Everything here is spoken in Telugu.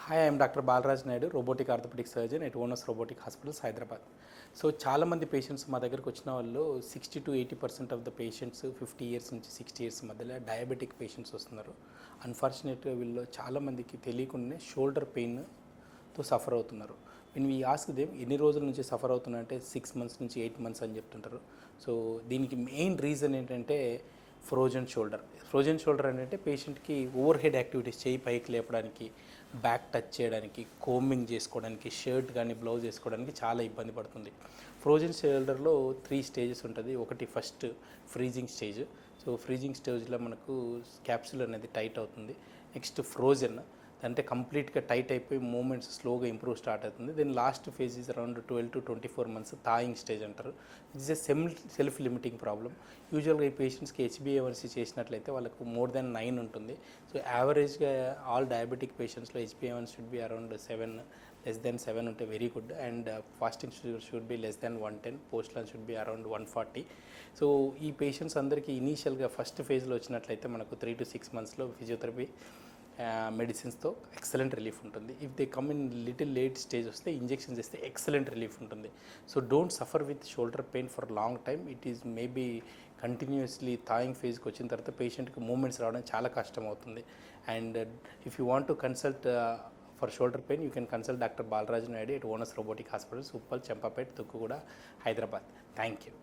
Hi, I'm doctor Balaraj Naidu, robotic orthopaedic surgeon at Onus robotic hospitals, Hyderabad. So చాలామంది పేషెంట్స్ మా దగ్గరకు వచ్చిన వాళ్ళు 60 to 80% of the patients 50 years నుంచి 60 ఇయర్స్ మధ్యలో డయాబెటిక్ పేషెంట్స్ వస్తున్నారు. అన్ఫార్చునేట్గా వీళ్ళు చాలామందికి తెలియకుండానే షోల్డర్ పెయిన్తో సఫర్ అవుతున్నారు. నేను ఈ ఆస్క్ దేమ్ ఎన్ని రోజుల నుంచి సఫర్ అవుతున్నారంటే 6 months నుంచి 8 months అని చెప్తుంటారు. సో దీనికి మెయిన్ రీజన్ ఏంటంటే ఫ్రోజన్ షోల్డర్. ఫ్రోజన్ షోల్డర్ ఏంటంటే పేషెంట్కి ఓవర్ హెడ్ యాక్టివిటీస్, చేయి పైకి లేపడానికి, బ్యాక్ టచ్ చేయడానికి, కోమింగ్ చేసుకోవడానికి, షర్ట్ కానీ బ్లౌజ్ వేసుకోవడానికి చాలా ఇబ్బంది పడుతుంది. ఫ్రోజన్ షోల్డర్లో 3 స్టేజెస్ ఉంటుంది. ఒకటి first freezing stage. So freezing స్టేజ్లో మనకు క్యాప్సూల్ అనేది టైట్ అవుతుంది. నెక్స్ట్ ఫ్రోజన్ అంటే కంప్లీట్గా టైట్ అయిపోయి మూమెంట్స్ స్లోగా ఇంప్రూవ్ స్టార్ట్ అవుతుంది. Then last phase is around 12 to 24 months thawing stage అంటారు. It's a self limiting problem. యూజువల్గా ఈ పేషెంట్స్కి HbA1c చేసినట్లయితే వాళ్ళకు more than 9 ఉంటుంది. సో యావరేజ్గా ఆల్ డయాబెటిక్ పేషెంట్స్లో HbA1c should be around 7, less than 7 ఉంటే very good. And fasting should be less than 110, post lunch should be around 140. So ఈ పేషెంట్స్ అందరికీ ఇనీషియల్గా ఫస్ట్ ఫేజ్లో వచ్చినట్లయితే మనకు 3 to 6 monthsలో ఫిజియోథెరపీ మెడిసిన్స్తో ఎక్సలెంట్ రిలీఫ్ ఉంటుంది. If they come in little late stage వస్తే ఇంజెక్షన్స్ ఇస్తే ఎక్సలెంట్ రిలీఫ్ ఉంటుంది. So don't suffer with shoulder pain for long time. It is maybe continuously thawing ఫేజ్కి వచ్చిన తర్వాత పేషెంట్కి మూమెంట్స్ రావడం చాలా కష్టం అవుతుంది. And if you want to consult for shoulder pain, you can consult doctor Balaraj Naidu at Onus robotic hospitals, Uppal, Champapet, Tukkuguda, Hyderabad. Thank you.